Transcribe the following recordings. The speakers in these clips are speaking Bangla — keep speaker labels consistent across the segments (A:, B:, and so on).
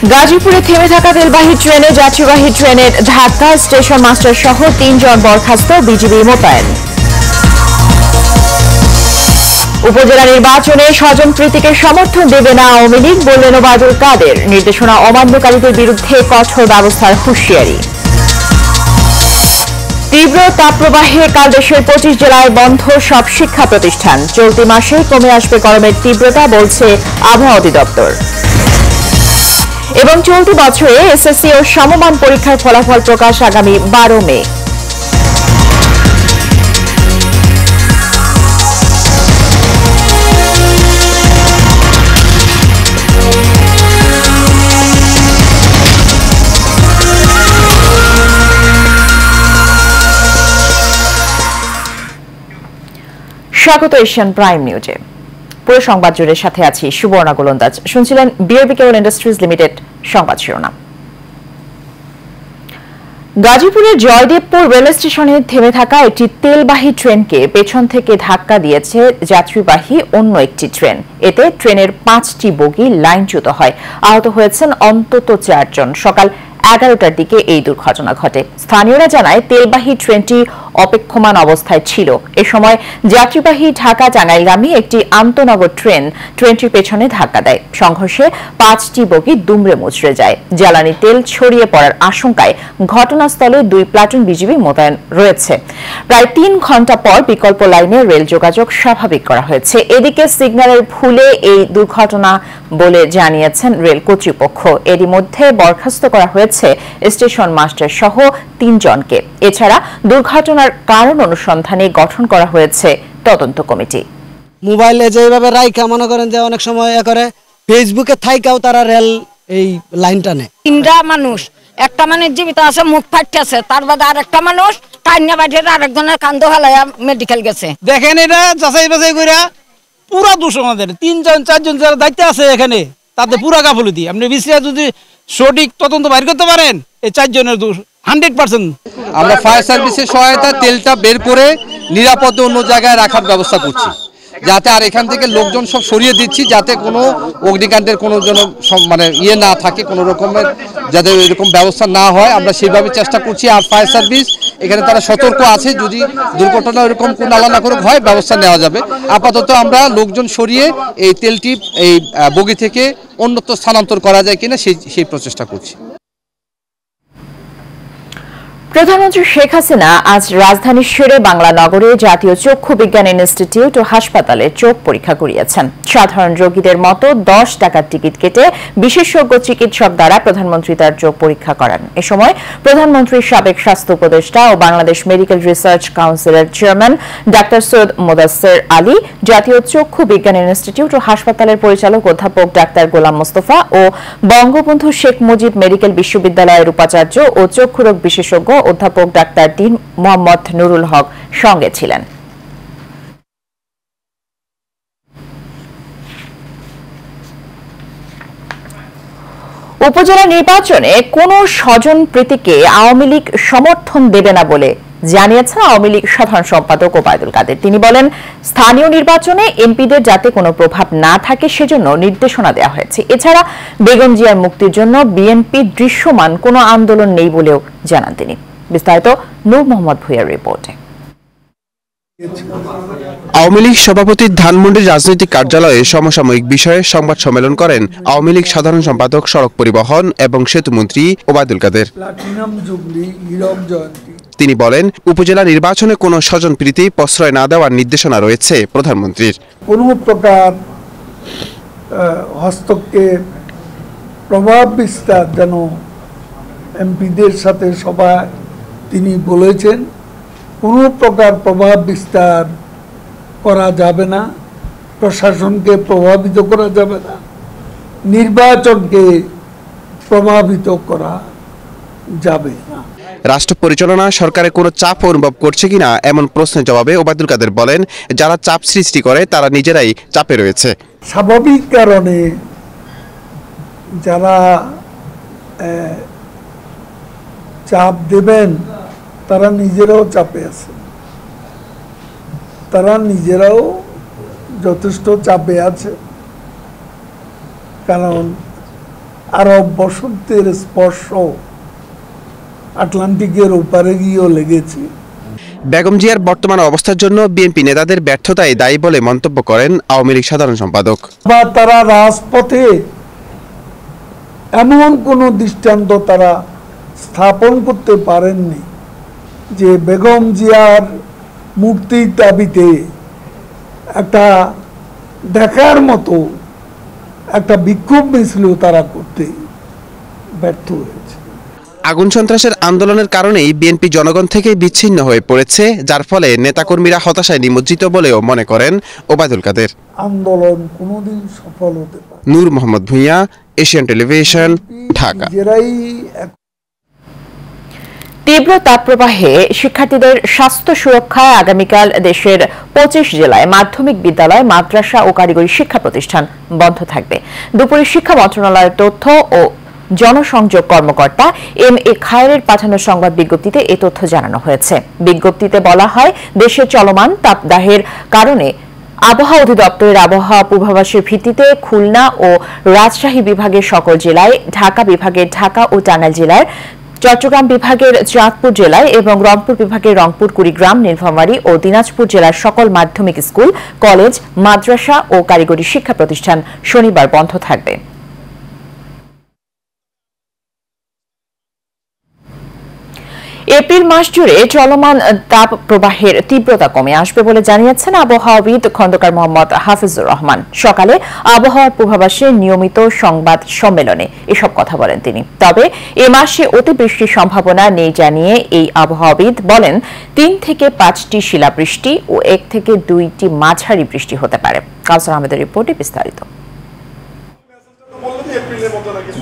A: গাজীপুরে থেমে থাকা তেলবাহী ট্রেনে যাত্রীবাহী ট্রেনের ধাক্কা, স্টেশন মাস্টার সহ ৩ জন বরখাস্ত, বিজিবি মোতায়েন। উপজেলা নির্বাচনে স্বজনপ্রীতিকে সমর্থন দেবে না আওয়ামী লীগ, বললেন ওবায়দুল কাদের। নির্দেশনা অমান্যকারীদের বিরুদ্ধে কঠোর ব্যবস্থার হুঁশিয়ারি। তীব্র তাপপ্রবাহে কাল দেশের ২৫ জেলায় বন্ধ সব শিক্ষা প্রতিষ্ঠান। চলতি মাসে কমে আসবে গরমের তীব্রতা, বলছে আবহাওয়া অধিদপ্তর। এবং চলতি বছরে এসএসসি ও সমমান পরীক্ষার ফলাফল প্রকাশ আগামী ১২ মে। স্বাগত এশিয়ান প্রাইম নিউজে। পুরো সংবাদ জুড়ে সাথে আছি সুবর্ণা গোলন্দাজ। শুনছিলেন বিআরবি কেবল ইন্ডাস্ট্রিজ লিমিটেড সংবাদ শিরোনাম। গাজীপুরের জয়দেবপুর রেল স্টেশনে থেমে থাকা একটি তেলবাহী ট্রেনকে পেছন থেকে ধাক্কা দিয়েছে যাত্রীবাহী অন্য একটি ট্রেন। এতে ট্রেনের ৫টি বগি লাইনচ্যুত হয়। আহত হয়েছেন অন্তত ৪ জন। সকাল ১১টার দিকে এই দুর্ঘটনা ঘটে। স্থানীয়রা জানায় তেলবাহী ট্রেনটি অপেক্ষমান অবস্থায় ছিল। এ সময় যাত্রীবাহী ঢাকা টাঙ্গাইলগামী একটি আন্তনগর ট্রেনটির পেছনে ধাক্কা দেয়। সংঘর্ষে ৫টি বগি দুমড়ে মুচড়ে যায়। জ্বালানি তেল ছড়িয়ে পড়ার আশঙ্কায় ঘটনাস্থলে ২ প্লাটুন বিজিবি মোতায়েন রয়েছে। প্রায় ৩ ঘণ্টা পর বিকল্প লাইনে রেল যোগাযোগ স্বাভাবিক করা হয়েছে। এদিকে সিগন্যালের ভুলে এই দুর্ঘটনা বলে জানিয়েছেন রেল কর্তৃপক্ষ। এরই মধ্যে বরখাস্ত করা হয়েছে স্টেশন মাস্টার সহ ৩ জনকে। এছাড়া দুর্ঘটনার কারণ অনুসন্ধানে গঠন করা হয়েছে তদন্ত কমিটি।
B: মোবাইলে যেভাবে রাইখা মনে করেন যে অনেক সময় করে ফেসবুকে থাইকাও তারা রেল এই লাইনটা নেয়।
C: ৩টা মানুষ, একটা মানুষ জীবিত আছে, মুখ ফাটতেছে, তার বাদে আরেকটা মানুষ কান্না বাজে আরেকজনের কান্দ হালাইয়া মেডিকেল গেছে।
D: দেখেন এটা যাচাই বাছাই করে পুরা দোষ আমাদের ৩ জন ৪ জন যারা দায়িত্বে আছে এখানে তাতে পুরা গাফলতি। আপনি বিশ্লেষণ যদি সঠিক তদন্ত বাইর করতে পারেন এই ৪ জনের দোষ 100%।
E: আমরা ফায়ার সার্ভিসের সহায়তা তেলটা বের করে নিরাপদে অন্য জায়গায় রাখার ব্যবস্থা করছি, যাতে আর এখান থেকে লোকজন সব সরিয়ে দিচ্ছি, যাতে কোনো অগ্নিকাণ্ডের কোনো যেন মানে না থাকে, কোনো রকমের যাতে এরকম ব্যবস্থা না হয় আমরা সেইভাবে চেষ্টা করছি। আর ফায়ার সার্ভিস এখানে তারা সতর্ক আছে, যদি দুর্ঘটনা এরকম কোনো আলাদা করে হয় ব্যবস্থা নেওয়া যাবে। আপাতত আমরা লোকজন সরিয়ে এই তেলটি এই বগি থেকে অন্যত্র স্থানান্তর করা যায় কিনা সেই প্রচেষ্টা করছি।
A: প্রধানমন্ত্রী শেখ হাসিনা আজ রাজধানীর শেরে বাংলা নগরে জাতীয় চক্ষু বিজ্ঞান ইনস্টিটিউট ও হাসপাতালে চোখ পরীক্ষা করিয়েছেন। সাধারণ রোগীদের মতো ১০ টাকার টিকিট কেটে বিশেষজ্ঞ চিকিৎসক দ্বারা প্রধানমন্ত্রী তার চোখ পরীক্ষা করান। এ সময় প্রধানমন্ত্রীর সাবেক স্বাস্থ্য উপদেষ্টা ও বাংলাদেশ মেডিকেল রিসার্চ কাউন্সিলের চেয়ারম্যান ডাক্তার সৈয়দ মোদাসের আলী, জাতীয় চক্ষু বিজ্ঞান ইনস্টিটিউট ও হাসপাতালের পরিচালক অধ্যাপক ডাক্তার গোলাম মোস্তফা ও বঙ্গবন্ধু শেখ মুজিব মেডিকেল বিশ্ববিদ্যালয়ের উপাচার্য ও চক্ষুরোগ বিশেষজ্ঞ অধ্যাপক ডাক্তার ডিন মোহাম্মদ নুরুল হক সঙ্গে ছিলেন। উপজেলা নির্বাচনে কোন স্বজন প্রীতিকে আওয়ামী লীগ সমর্থন দেবে না বলে জানিয়েছেন আওয়ামী লীগ সাধারণ সম্পাদক ওবায়দুল কাদের। তিনি বলেন, স্থানীয় নির্বাচনে এমপিদের যাতে কোনো প্রভাব না থাকে সেজন্য নির্দেশনা দেওয়া হয়েছে। এছাড়া বেগম জিয়ার মুক্তির জন্য বিএনপি দৃশ্যমান কোনো আন্দোলন নেই বলেও জানান তিনি। বিস্তারিত নূর মোহাম্মদ ভুঁইয়ার রিপোর্টে।
F: আওয়ামী লীগ সভাপতির ধানমন্ডির রাজনৈতিক কার্যালয়ে সমসাময়িক বিষয়ে সংবাদ সম্মেলন করেন আওয়ামী লীগ সাধারণ সম্পাদক, সড়ক পরিবহন এবং সেতুমন্ত্রী ওবায়দুল কাদের। তিনি বলেন, উপজেলা নির্বাচনে কোনো স্বজনপ্রীতি প্রশ্রয় না দেওয়ার নির্দেশনা রয়েছে প্রধানমন্ত্রীর।
G: কোনো প্রকার হস্তক্ষেপ, প্রভাব বিস্তার যেন এমপিদের সাথে সবাই তিনি বলেছেন কোনো প্রকার প্রভাব বিস্তার করা যাবে না, প্রশাসনকে প্রভাবিত করা যাবে না, নির্বাচনকে প্রভাবিত করা যাবে না।
F: রাষ্ট্র পরিচালনা সরকারে কোনো চাপ অনুভব করছে কিনা এমন প্রশ্নের জবাবে ওবায়দুল কাদের বলেন, যারা চাপ সৃষ্টি করে তারা নিজেরাই চাপে রয়েছে।
G: স্বাভাবিক কারণে যারা চাপ দেবেন তারা নিজেরাও চাপে আছে, তারা নিজেরাও যথেষ্ট চাপে আছে। কারণ আরব বসন্তের স্পর্শ আটলান্টিকের ওপারে গিয়েও লেগেছে।
F: বেগম জিয়ার বর্তমান অবস্থার জন্য বিএনপি নেতাদের ব্যর্থতাই দায়ী বলে মন্তব্য করেন আওয়ামী লীগ সাধারণ সম্পাদক।
G: বা তারা রাজপথে এমন কোনো দৃষ্টান্ত তারা স্থাপন করতে পারেননি যে বেগম জিয়ার মুক্তির দাবিতে একটা দেখার মতো একটা বিক্ষোভ মিছিলও তারা করতে ব্যর্থ হয়েছে।
F: আগুন সন্ত্রাসের আন্দোলনের কারণেই বিএনপি জনগণ থেকে বিচ্ছিন্ন হয়ে পড়েছে, যার ফলে নেতাকর্মীরা হতাশায় নিমজ্জিত বলেও মনে করেন ওবায়দুল কাদের।
G: আন্দোলন কোনোদিন সফল হতে পারে।
F: নূর মোহাম্মদ ভূঁইয়া, এশিয়ান টেলিভিশন, ঢাকা।
G: নিজেরাই
A: তীব্র তাপপ্রবাহে শিক্ষার্থীদের স্বাস্থ্য সুরক্ষায় আগামীকাল দেশের 25 জেলায় মাধ্যমিক বিদ্যালয়, মাদ্রাসা ও কারিগরি শিক্ষা প্রতিষ্ঠান বন্ধ থাকবে। দুপুরে শিক্ষা মন্ত্রণালয়ের তথ্য ও জনসংযোগ কর্মকর্তা এম.এ. খায়েরের পাঠানো সংবাদ বিজ্ঞপ্তিতে এ তথ্য জানানো হয়েছে। বিজ্ঞপ্তিতে বলা হয়, দেশে চলমান তাপদাহের কারণে আবহাওয়া অধিদপ্তরের আবহাওয়া পূর্বাভাসের ভিত্তিতে খুলনা ও রাজশাহী বিভাগের সকল জেলায়, ঢাকা বিভাগের ঢাকা ও টাঙ্গাইল জেলার, চট্টগ্রাম বিভাগের চাঁদপুর জেলায় এবং রংপুর বিভাগের রংপুর, কুড়িগ্রাম, নীলফামারী ও দিনাজপুর জেলার সকল মাধ্যমিক স্কুল, কলেজ, মাদ্রাসা ও কারিগরি শিক্ষা প্রতিষ্ঠান শনিবার বন্ধ থাকবে। এপ্রিল মাস জুড়ে চলমান তাপ প্রবাহের তীব্রতা কমে আসবে বলে জানিয়েছেন আবহাওয়াবিদ খন্দকার মোহাম্মদ হাফিজুর রহমান। সকালে আবহাওয়ার পূর্বাভাসে নিয়মিত সংবাদ সম্মেলনে এসব কথা বলেন তিনি। তবে এ মাসে অতিবৃষ্টির সম্ভাবনা নেই জানিয়ে এই আবহাওয়াবিদ বলেন, 3 থেকে 5টি শিলাবৃষ্টি ও 1 থেকে 2টি মাঝারি বৃষ্টি হতে পারে। কাউসার আহমেদের রিপোর্টে বিস্তারিত।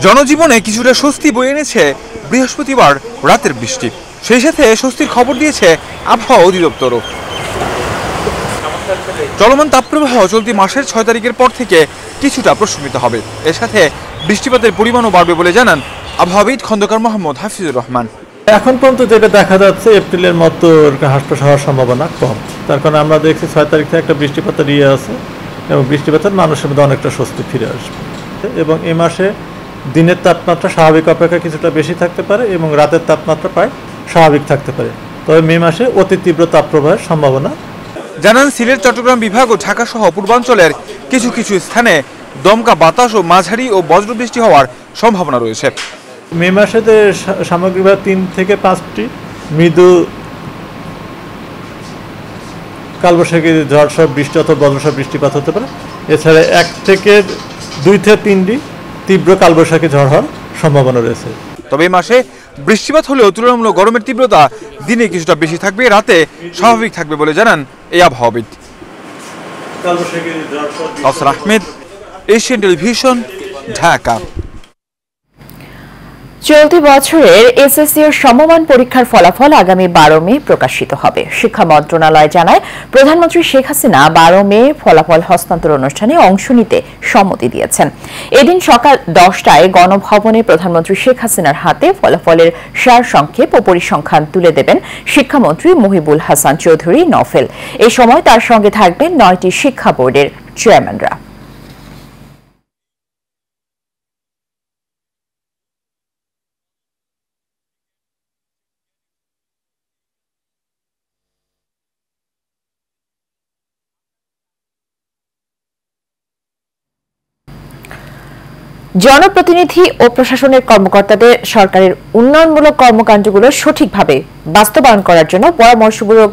H: জনজীবনে কিছুটা স্বস্তি বয়ে এনেছে বৃহস্পতিবার রাতের বৃষ্টি। সেই সাথে স্বস্তির খবর দিয়েছে আবহাওয়া অধিদপ্তরও। চলমান তাপপ্রবাহ চলতি মাসের 6 তারিখের পর থেকে কিছুটা প্রশমিত হবে। এর সাথে বৃষ্টিপাতের পরিমাণও বাড়বে বলে জানান আবহাওয়াবিদ খন্দকার মোহাম্মদ হাফিজুর রহমান।
I: এখন পর্যন্ত যেটা দেখা যাচ্ছে, এপ্রিলের মতো হ্রাস হওয়ার সম্ভাবনা কম। তার কারণে আমরা দেখছি 6 তারিখ থেকে একটা বৃষ্টিপাতের আছে এবং বৃষ্টিপাতের মানুষের মধ্যে অনেকটা স্বস্তি ফিরে আসবে। এবং এ মাসে দিনের তাপমাত্রা স্বাভাবিক অপেক্ষা কিছুটা বেশি থাকতে পারে এবং রাতের তাপমাত্রা প্রায় স্বাভাবিক থাকতে পারে। তবে মে মাসে অতি তীব্র তাপপ্রবাহের সম্ভাবনা।
H: জানান, সিলেট, চট্টগ্রাম বিভাগ ও ঢাকা সহ পূর্বাঞ্চলের কিছু কিছু স্থানে দমকা বাতাস ও মাঝারি ও বজ্রবৃষ্টি হওয়ার সম্ভাবনা রয়েছে।
I: মে মাসে সামগ্রিকভাবে 3 থেকে 5টি মৃদু কালবৈশাখী ঝড় সহ বৃষ্টি অথবা বজ্রসহ বৃষ্টিপাত হতে পারে। এছাড়া 1 থেকে 2 থেকে 3টি তীব্র কালবৈশাখী ঝড় হওয়ার সম্ভাবনা রয়েছে।
H: তবে এই মাসে বৃষ্টিপাত হলেও তুলনামূলক গরমের তীব্রতা দিনে কিছুটা বেশি থাকবে, রাতে স্বাভাবিক থাকবে বলে জানান এই আবহাওয়াবিদ। কাউসার আহমেদ, এশিয়ান টেলিভিশন, ঢাকা।
A: চলতি বছরের এসএসসি ও সমমান পরীক্ষার ফলাফল আগামী 12 মে প্রকাশিত হবে। শিক্ষা মন্ত্রণালয় জানায়, প্রধানমন্ত্রী শেখ হাসিনা 12 মে ফলাফল হস্তান্তর অনুষ্ঠানে অংশ নিতে সম্মতি দিয়েছেন। এদিন সকাল 10টায় গণভবনে প্রধানমন্ত্রী শেখ হাসিনার হাতে ফলাফলের সারসংক্ষেপ ও পরিসংখ্যান তুলে দেবেন শিক্ষামন্ত্রী মহিবুল হাসান চৌধুরী নফেল। এই সময় তার সঙ্গে থাকবেন 9টি শিক্ষা বোর্ডের চেয়ারম্যানরা। জনপ্রতিনিধি ও প্রশাসনের কর্মকর্তাদের সরকারের উন্নয়নমূলক কর্মকাণ্ডগুলো সঠিকভাবে বাস্তবায়ন করার জন্য পরামর্শমূলক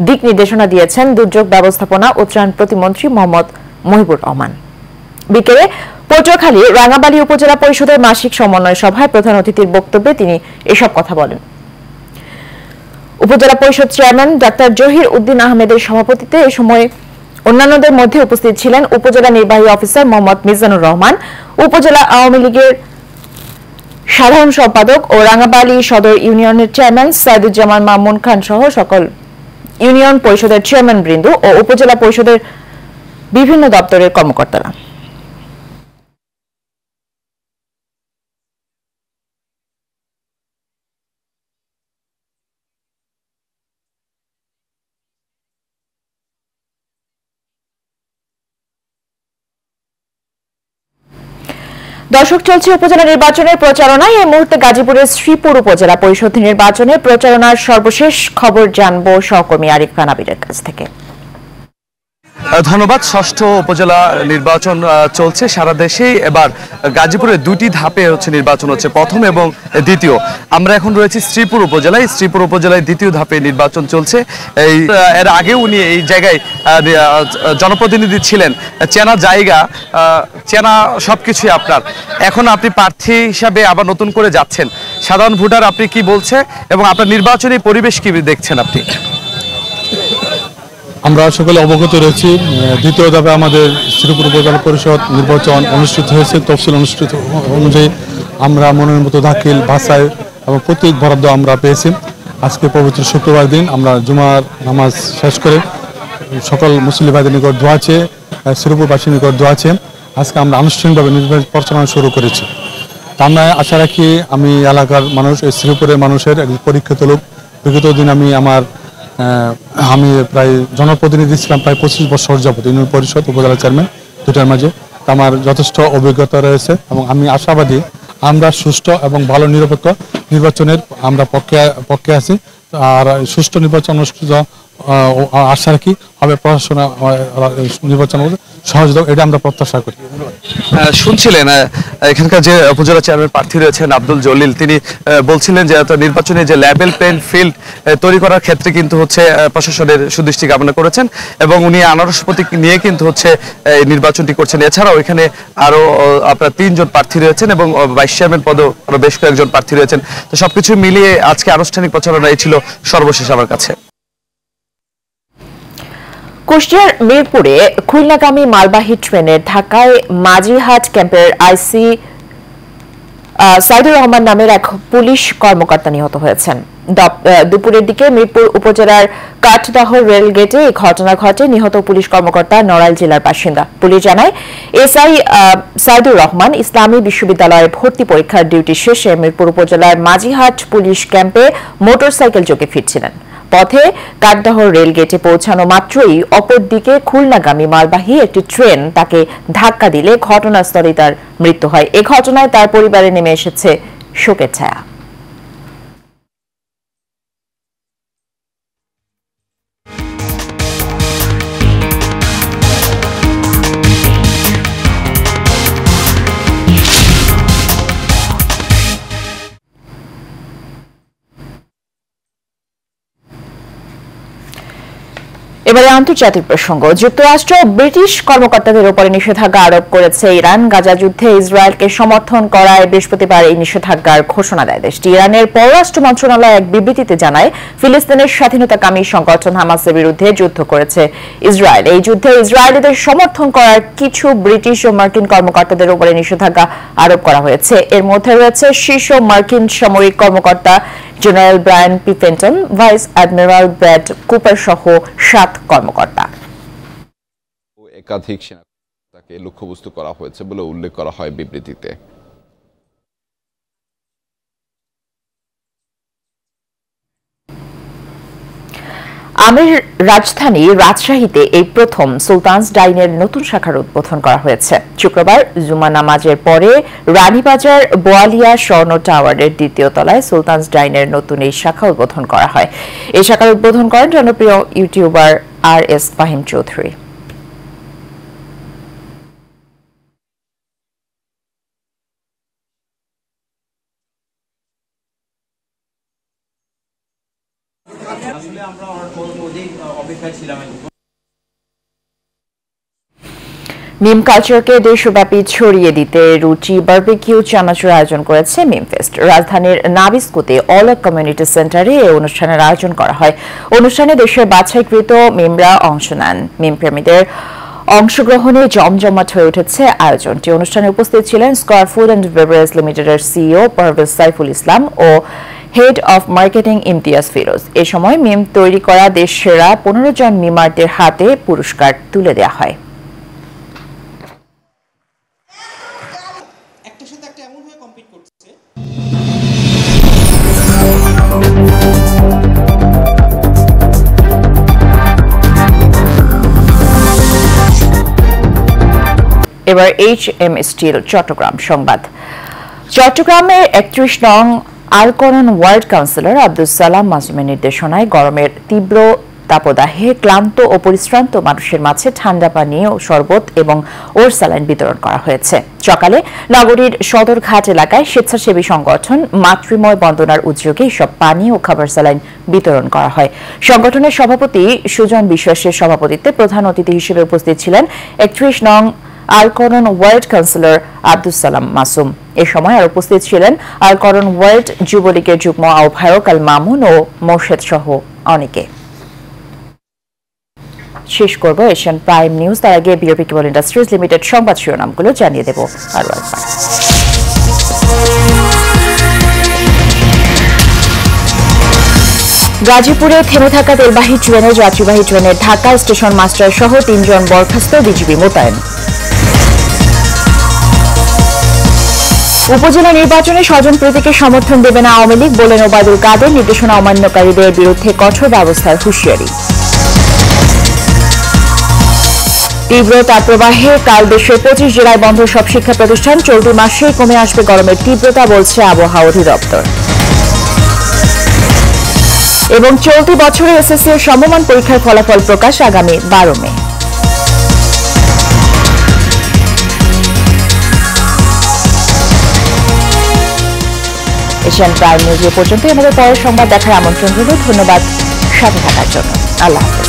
A: দিক নির্দেশনা দিয়েছেন দুর্যোগ ব্যবস্থাপনা ও ত্রাণ প্রতিমন্ত্রী মোহাম্মদ মহিবুর রহমান। বিকেলে পটুয়াখালী রাঙাবালী উপজেলা পরিষদের মাসিক সমন্বয় সভায় প্রধান অতিথির বক্তব্যে তিনি এসব কথা বলেন। উপজেলা পরিষদ চেয়ারম্যান ডাক্তার জহির উদ্দিন আহমেদের সভাপতিত্বে এ সময় অন্যান্যদের মধ্যে উপস্থিত ছিলেন উপজেলা নির্বাহী অফিসার মোহাম্মদ মিজানুর রহমান, উপজেলা আওয়ামী লীগের সাধারণ সম্পাদক ও রাঙাবালী সদর ইউনিয়নের চেয়ারম্যান সাইদুজ্জামান মামুন খান সহ সকল ইউনিয়ন পরিষদের চেয়ারম্যান বৃন্দ ও উপজেলা পরিষদের বিভিন্ন দপ্তরের কর্মকর্তারা। দর্শক, চলছে উপজেলা নির্বাচনের প্রচারণায় এই মুহূর্তে গাজীপুরের শ্রীপুর উপজেলা পরিষদ নির্বাচনের প্রচারণার সর্বশেষ খবর জানবো সহকর্মী আরিফ খান আবিরের কাছ থেকে।
J: ধন্যবাদ। ষষ্ঠ উপজেলা নির্বাচন চলছে সারা দেশেই। এবার গাজীপুরের দুটি ধাপে নির্বাচন হচ্ছে, প্রথম এবং দ্বিতীয়। আমরা এখন রয়েছি শ্রীপুর উপজেলায়। শ্রীপুর উপজেলায় দ্বিতীয় ধাপে নির্বাচন চলছে। এর আগেও উনি এই জায়গায় জনপ্রতিনিধি ছিলেন, চেনা জায়গা, চেনা সবকিছুই আপনার। এখন আপনি প্রার্থী হিসাবে আবার নতুন করে যাচ্ছেন, সাধারণ ভোটার আপনি কি বলছে এবং আপনার নির্বাচনী পরিবেশ কি দেখছেন আপনি?
K: আমরা সকলে অবগত রয়েছি, দ্বিতীয় ধাপে আমাদের শ্রীপুর উপজেলা পরিষদ নির্বাচন অনুষ্ঠিত হয়েছে। তফসিল অনুষ্ঠিত অনুযায়ী আমরা মনের মতো দাখিল, বাছাই এবং প্রত্যেক বরাদ্দ আমরা পেয়েছি। আজকে পবিত্র শুক্রবার দিন আমরা জুমার নামাজ শেষ করে সকল মুসলিম ভাইদের নিকট দোয়া চেয়ে, শ্রীপুরবাসীর নিকট দোয়া চেয়ে আজকে আমরা আনুষ্ঠানিকভাবে নির্বাচন প্রচারণা শুরু করেছি। তা আমরা আশা রাখি, আমি এলাকার মানুষ, এই শ্রীপুরের মানুষের একজন পরীক্ষিত লোক। বিগত দিন আমি প্রায় জনপ্রতিনিধি ছিলাম প্রায় 25 বছর যাবত, ইউনিয়ন পরিষদ, উপজেলা চেয়ারম্যান দুটার মাঝে। আমার যথেষ্ট অভিজ্ঞতা রয়েছে এবং আমি আশাবাদী আমরা সুষ্ঠু এবং ভালো নিরপেক্ষ নির্বাচনের আমরা পক্ষে আছি। আর সুষ্ঠু নির্বাচন অনুষ্ঠিত আশা রাখি হবে, প্রশাসন নির্বাচন সহযোগ, এটা আমরা প্রত্যাশা করি।
J: শুনছিলেন এখানকার যে উপজেলা চেয়ারম্যান প্রার্থী রয়েছেন আব্দুল জলিল, তিনি বলছিলেন যে নির্বাচনে যে লেভেল প্লেইং ফিল্ড তৈরি করার ক্ষেত্রে কিন্তু প্রশাসনের সুদৃষ্টি কামনা করেছেন এবং উনি আনারস প্রতীক নিয়ে কিন্তু নির্বাচনটি করছেন। এছাড়াও এখানে আরো আপনার 3 জন প্রার্থী রয়েছেন এবং ভাইস চেয়ারম্যান পদেও আরো বেশ কয়েকজন প্রার্থী রয়েছেন। তো সবকিছু মিলিয়ে আজকে আনুষ্ঠানিক প্রচারণা ছিল সর্বশেষ আমার কাছে।
A: কুষ্টিয়ার মিরপুরে খুলনাগামী মালবাহী ট্রেনের ধাক্কায় মাঝিরহাট ক্যাম্পের আইসি সাইদুর রহমান নামের এক পুলিশ কর্মকর্তা নিহত হয়েছেন। দুপুরের দিকে মিরপুর উপজেলার কাঠদহ রেল গেটে এই ঘটনা ঘটে। নিহত পুলিশ কর্মকর্তা নড়াইল জেলার বাসিন্দা। পুলিশ জানায়, এসআই সাইদুর রহমান ইসলামী বিশ্ববিদ্যালয়ের ভর্তি পরীক্ষার ডিউটি শেষে মিরপুর উপজেলার মাঝিরহাট পুলিশ ক্যাম্পে মোটরসাইকেল যোগে ফিরছিলেন। পথে কাঠদহ রেল গেটে পৌঁছানো মাত্রই অপরদিকে খুলনাগামী মালবাহী একটি ট্রেন তাকে ধাক্কা দিলে ঘটনাস্থলেই তার মৃত্যু হয়। এ ঘটনায় তার পরিবারে নেমে এসেছে শোকের ছায়া। এবারে আন্তর্জাতিক প্রসঙ্গ। যুক্তরাষ্ট্র ব্রিটিশ কর্মকর্তাদের উপরে নিষেধাজ্ঞা আরোপ করেছে ইরান। গাজা যুদ্ধে ইসরায়েলকে সমর্থন করায় বৃহস্পতিবার এই নিষেধাজ্ঞার ঘোষণা দেয় দেশটি। ইরানের পররাষ্ট্র মন্ত্রণালয় এক বিবৃতিতে জানায়, ফিলিস্তিনের স্বাধীনতাকামী সংগঠন হামাসের বিরুদ্ধে যুদ্ধ করেছে ইসরায়েল। এই যুদ্ধে ইসরায়েলিদের সমর্থন করার কিছু ব্রিটিশ ও মার্কিন কর্মকর্তাদের উপরে নিষেধাজ্ঞা আরোপ করা হয়েছে। এর মধ্যে রয়েছে শীর্ষ মার্কিন সামরিক কর্মকর্তা general Brian P Fenton, vice admiral Brad Cooper সহ 7 কর্মকর্তা।
L: একাধিক সেনাকে লক্ষ্যবস্তু করা হয়েছে বলে উল্লেখ করা হয় বিবৃতিতে।
A: আমের রাজধানী রাজশাহীতে এই প্রথম সুলতানস ডাইনের নতুন শাখার উদ্বোধন করা হয়েছে। শুক্রবার জুমা নামাজের পরে রানীবাজার বোয়ালিয়া স্বর্ণ টাওয়ারের 2য় তলায় সুলতানস ডাইনের নতুন এই শাখা উদ্বোধন করা হয়। এই শাখার উদ্বোধন করেন জনপ্রিয় ইউটিউবার RS ফাহিম চৌধুরী। মিম কালচারকে দেশব্যাপী ছড়িয়ে দিতে রুচি বারবিকিউ চানাচুর আয়োজন করেছে মিম ফেস্ট। রাজধানীর নাবিস্কুতে অল কমিউনিটি সেন্টারে এই অনুষ্ঠানের আয়োজন করা হয়। অনুষ্ঠানে দেশের বাছাইকৃত মিমরা অংশ নেন। মিম প্রেমীদের অংশগ্রহণে জমজমাট হয়ে উঠেছে আয়োজনটি। অনুষ্ঠানে উপস্থিত ছিলেন স্কয়ার ফুড অ্যান্ড বেভারেজ লিমিটেডের সিইও পারভেজ সাইফুল ইসলাম ও head of marketing Imtiaz Firoz. এ সময় মিম তৈরি করা দেশ সেরা 15 জন মিমারদের হাতে পুরস্কার তুলে দেওয়া হয়। এবার HM স্টিল চট্টগ্রাম সংবাদ। চট্টগ্রামের 31 নং আলকরণ ওয়ার্ড কাউন্সিলর আব্দুল সালাম মাসুমের নির্দেশনায় গরমের তীব্র তাপদাহে ক্লান্ত ও পরিশ্রান্ত মানুষের মাঝে ঠান্ডা পানি ও শরবত এবং ওর স্যালাইন বিতরণ করা হয়েছে। সকালে নগরীর সদরঘাট এলাকায় স্বেচ্ছাসেবী সংগঠন মাতৃময় বন্দনার উদ্যোগে সব পানি ও খাবার স্যালাইন বিতরণ করা হয়। সংগঠনের সভাপতি সুজন বিশ্বাসের সভাপতিত্বে প্রধান অতিথি হিসেবে উপস্থিত ছিলেন 31 নং আলকরণ ওয়ার্ড কাউন্সিলর আব্দুল সালাম মাসুম। এ সময় আর উপস্থিত ছিলেন আলকরণ ওয়ার্ড যুবলীগের যুগ্ম আহ্বায়ক আল মামুন ও মোর্শেদ সহ অনেকে। শেষ করব এশিয়ান প্রাইম নিউজ। তার আগে বিওপি কেবল ইন্ডাস্ট্রিজ লিমিটেড সংবাদ শিরোনামগুলো জানিয়ে দেব আরও একবার। গাজীপুরে থেমে থাকা তেলবাহী ট্রেনে যাত্রীবাহী ট্রেনের ঢাকা স্টেশন মাস্টার সহ 3 জন বরখাস্ত, বিজিবি মোতায়েন। উপজেলা নির্বাচনে স্বজনপ্রীতিকে সমর্থন দেবে না আওয়ামী লীগ বলেন ওবায়দুল কাদের। নির্দেশনা অমান্যকারীদের বিরুদ্ধে কঠোর ব্যবস্থার হুঁশিয়ারি। তীব্র তাপপ্রবাহে কাল দেশের 25 জেলায় বন্ধ সব শিক্ষা প্রতিষ্ঠান। চলতি মাসেই কমে আসবে গরমের তীব্রতা বলছে আবহাওয়া অধিদপ্তর। এবং চলতি বছরে এসএসসি এর সমমান পরীক্ষার ফলাফল প্রকাশ আগামী 12 মে। এশিয়ান প্রাইম নিউজ এ পর্যন্ত। আমাদের পরের সংবাদ দেখার আমন্ত্রণ রইল। ধন্যবাদ সাথে থাকার জন্য। আল্লাহ হাফেজ।